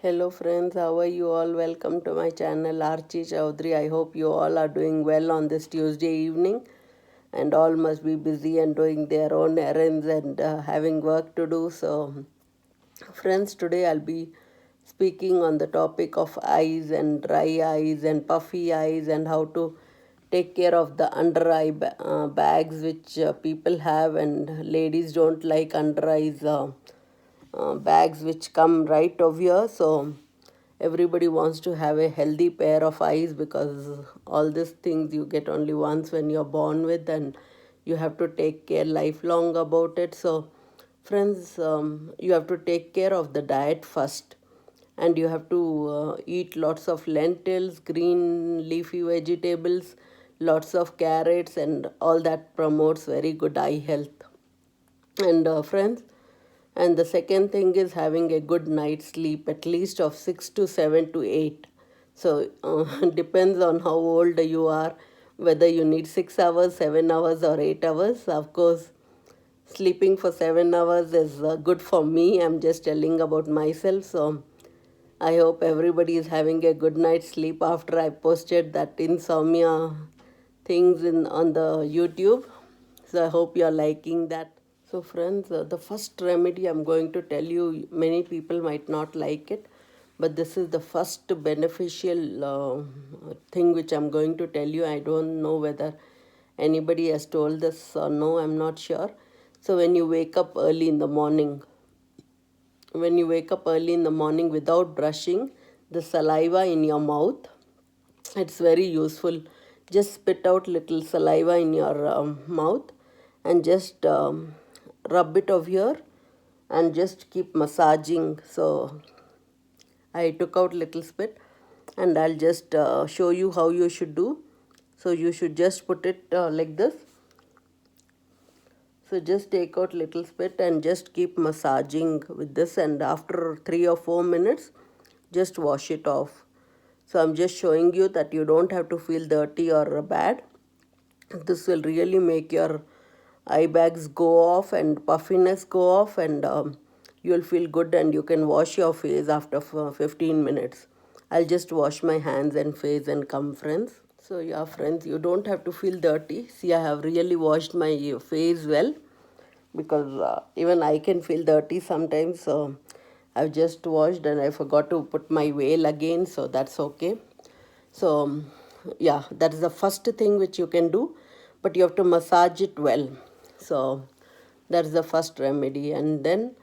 Hello friends, how are you all? Welcome to my channel Archie Chaudhary. I hope you all are doing well on this Tuesday evening and all must be busy and doing their own errands and having work to do. So friends, today I'll be speaking on the topic of eyes and dry eyes and puffy eyes and how to take care of the under eye bags which people have, and ladies don't like under eyes bags which come right over here. So everybody wants to have a healthy pair of eyes because all these things you get only once when you're born with, and you have to take care lifelong about it. So friends, you have to take care of the diet first, and you have to eat lots of lentils, green leafy vegetables, lots of carrots, and all that promotes very good eye health. And friends, and the second thing is having a good night's sleep, at least of 6 to 7 to 8. So depends on how old you are, whether you need 6 hours, 7 hours, or 8 hours. Of course, sleeping for 7 hours is good for me. I'm just telling about myself. So I hope everybody is having a good night's sleep after I posted that insomnia things in on the YouTube. So I hope you're liking that. So friends, the first remedy I'm going to tell you, many people might not like it, but this is the first beneficial thing which I'm going to tell you. I don't know whether anybody has told this or no, I'm not sure. So when you wake up early in the morning without brushing, the saliva in your mouth, it's very useful. Just spit out little saliva in your mouth and just rub it over here and just keep massaging. So I took out little spit and I'll just show you how you should do. So you should just put it like this. So just take out little spit and just keep massaging with this, and after 3 or 4 minutes just wash it off. So I'm just showing you that you don't have to feel dirty or bad. This will really make your eye bags go off and puffiness go off, and you'll feel good, and you can wash your face after 15 minutes. I'll just wash my hands and face and come, friends. So yeah, friends, you don't have to feel dirty. See, I have really washed my face well, because even I can feel dirty sometimes. So I've just washed and I forgot to put my veil again, so that's okay. So yeah, that is the first thing which you can do, but you have to massage it well. So that's the first remedy, and then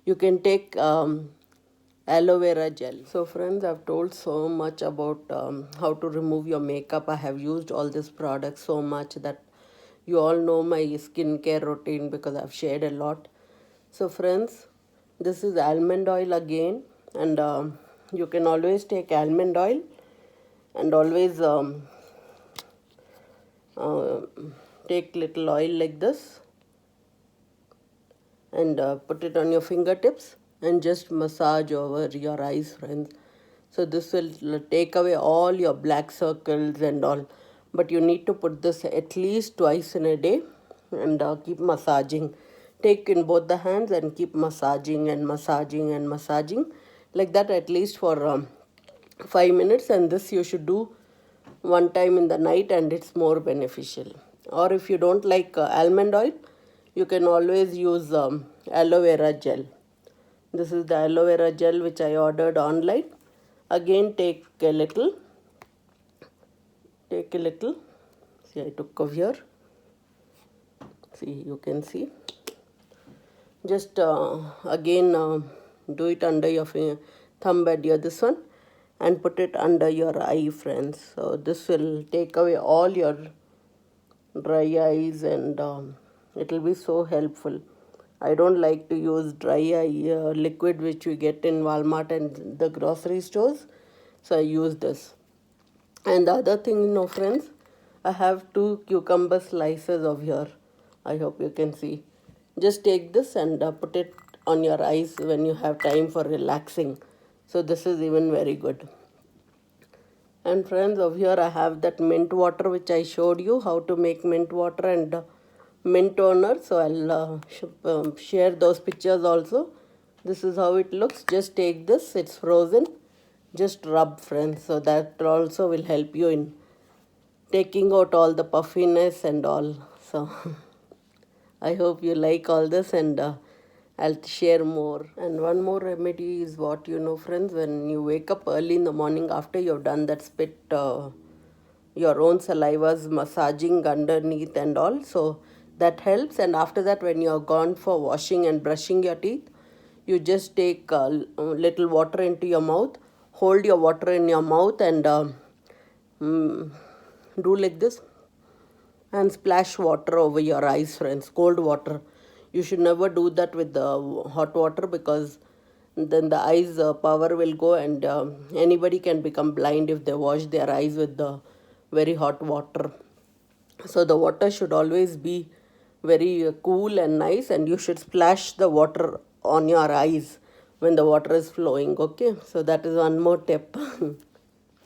you can take aloe vera gel. So friends, I've told so much about how to remove your makeup. I have used all these products so much that you all know my skincare routine because I've shared a lot. So friends, this is almond oil again, and you can always take almond oil and always uh, take little oil like this and put it on your fingertips and just massage over your eyes, friends. So this will take away all your black circles and all, but you need to put this at least twice in a day and keep massaging. Take in both the hands and keep massaging and massaging and massaging like that, at least for 5 minutes, and this you should do one time in the night, and it's more beneficial. Or if you don't like almond oil, you can always use aloe vera gel. This is the aloe vera gel which I ordered online. Again, take a little. See, I took over here. See, you can see. Just again do it under your thumb and your this one, and put it under your eye, friends. So this will take away all your dry eyes, and it will be so helpful. I don't like to use dry eye liquid which we get in Walmart and the grocery stores, so I use this. And the other thing, friends, I have 2 cucumber slices of here. I hope you can see. Just take this and put it on your eyes when you have time for relaxing. So this is even very good. And friends, over here I have that mint water which I showed you how to make mint water and mint toner. So I'll share those pictures also. This is how it looks. Just take this, it's frozen. Just rub, friends. So that also will help you in taking out all the puffiness and all. So I hope you like all this, and I'll share more. And one more remedy is what you know, friends, when you wake up early in the morning after you've done that spit, your own saliva's massaging underneath and all. So that helps. And after that, when you're gone for washing and brushing your teeth, you just take a little water into your mouth, hold your water in your mouth, and mm, do like this and splash water over your eyes, friends. Cold water. You should never do that with the hot water, because then the eyes power will go, and anybody can become blind if they wash their eyes with the very hot water. So the water should always be very cool and nice, and you should splash the water on your eyes when the water is flowing. Okay, so that is one more tip.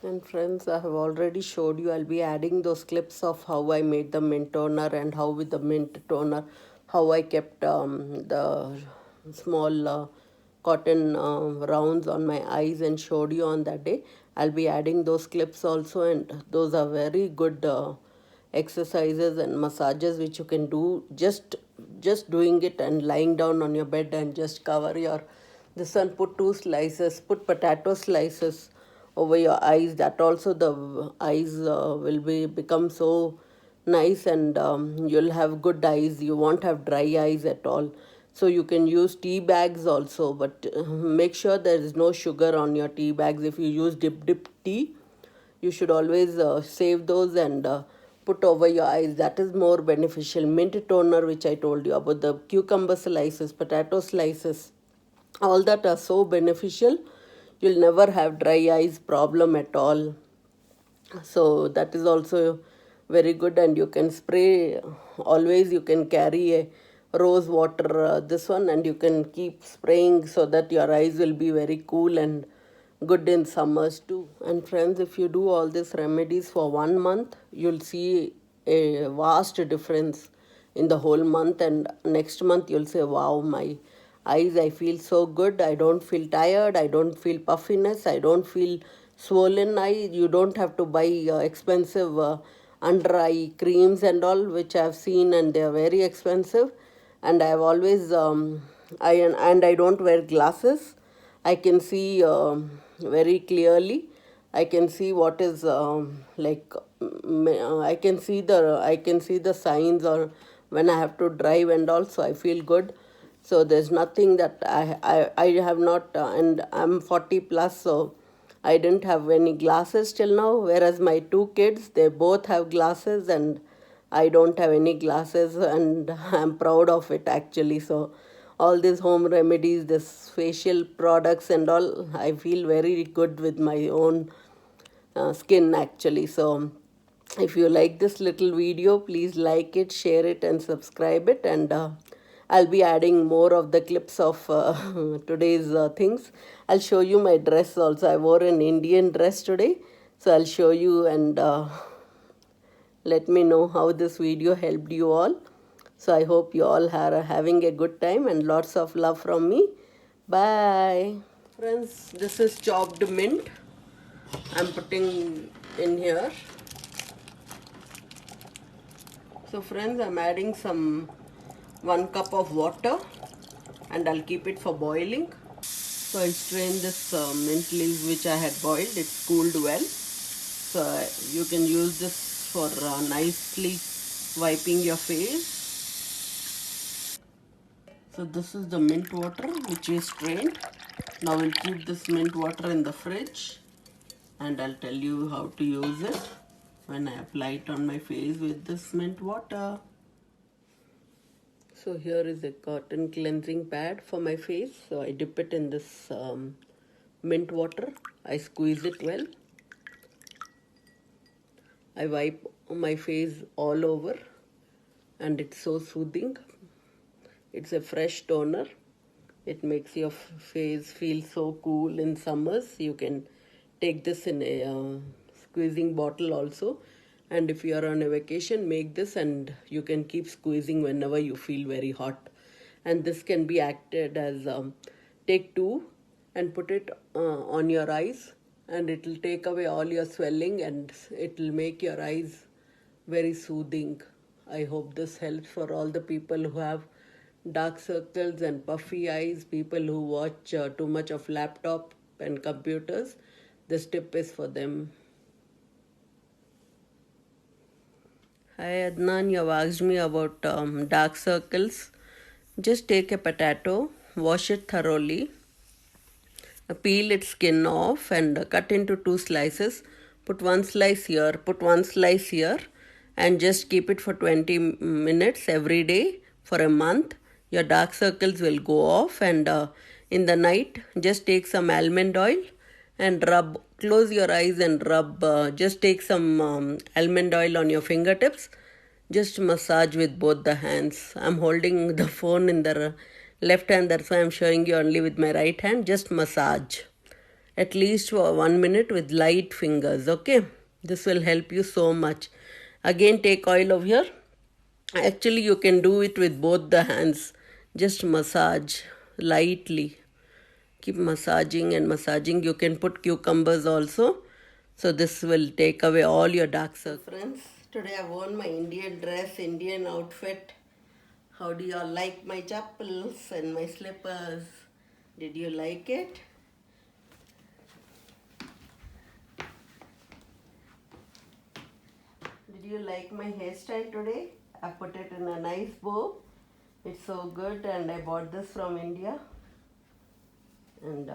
And friends, I have already showed you. I'll be adding those clips of how I made the mint toner, and how with the mint toner, how I kept the small cotton rounds on my eyes and showed you on that day. I'll be adding those clips also, and those are very good exercises and massages which you can do just doing it and lying down on your bed, and just cover your this one. Put two slices, put potato slices over your eyes. That also the eyes will be become so nice, and you'll have good eyes. You won't have dry eyes at all. So you can use tea bags also, but make sure there is no sugar on your tea bags. If you use dip tea, you should always save those and put over your eyes. That is more beneficial. Mint toner, which I told you about, the cucumber slices, potato slices, all that are so beneficial. You'll never have dry eyes problem at all. So that is also very good. And you can spray, always you can carry a rose water, this one, and you can keep spraying so that your eyes will be very cool and good in summers too. And friends, if you do all these remedies for 1 month, you'll see a vast difference in the whole month. And next month you'll say, wow, my eyes, I feel so good. I don't feel tired. I don't feel puffiness. I don't feel swollen eye. You don't have to buy expensive under eye creams and all, which I've seen, and they're very expensive. And I've always I don't wear glasses. I can see very clearly. I can see what is I can see the signs, or when I have to drive and also I feel good. So there's nothing that I have not, and I'm 40 plus, so I didn't have any glasses till now. Whereas my two kids, they both have glasses, and I don't have any glasses, and I'm proud of it actually. So all these home remedies, this facial products and all, I feel very good with my own skin actually. So if you like this little video, please like it, share it, and subscribe it. And I'll be adding more of the clips of today's things. I'll show you my dress also. I wore an Indian dress today, so I'll show you, and let me know how this video helped you all. So I hope you all are having a good time, and lots of love from me. Bye. Friends, this is chopped mint. I'm putting in here. So friends, I'm adding some 1 cup of water, and I'll keep it for boiling. So I strained this mint leaves which I had boiled. It's cooled well. So you can use this for nicely wiping your face. So this is the mint water which is strained. Now we'll keep this mint water in the fridge, and I'll tell you how to use it when I apply it on my face with this mint water. So here is a cotton cleansing pad for my face. So I dip it in this mint water. I squeeze it well. I wipe my face all over, and it's so soothing. It's a fresh toner. It makes your face feel so cool in summers. You can take this in a squeezing bottle also. And if you are on a vacation, make this, and you can keep squeezing whenever you feel very hot. And this can be acted as take two and put it on your eyes, and it will take away all your swelling and it will make your eyes very soothing. I hope this helps for all the people who have dark circles and puffy eyes, people who watch too much of laptop and computers. This tip is for them. Hi Adnan, you have asked me about dark circles. Just take a potato, wash it thoroughly, peel its skin off and cut into two slices. Put one slice here, put one slice here, and just keep it for 20 minutes every day for a month. Your dark circles will go off, and in the night, just take some almond oil and rub. Close your eyes and rub. Just take some almond oil on your fingertips. Just massage with both the hands. I'm holding the phone in the left hand, that's why I'm showing you only with my right hand. Just massage at least for 1 minute with light fingers. Okay, this will help you so much. Again, take oil over here. Actually, you can do it with both the hands. Just massage lightly. Keep massaging and massaging. You can put cucumbers also. So this will take away all your dark circles. Friends, today I worn my Indian dress, Indian outfit. How do you all like my chappals and my slippers? Did you like it? Did you like my hairstyle today? I put it in a nice bow. It's so good, and I bought this from India. And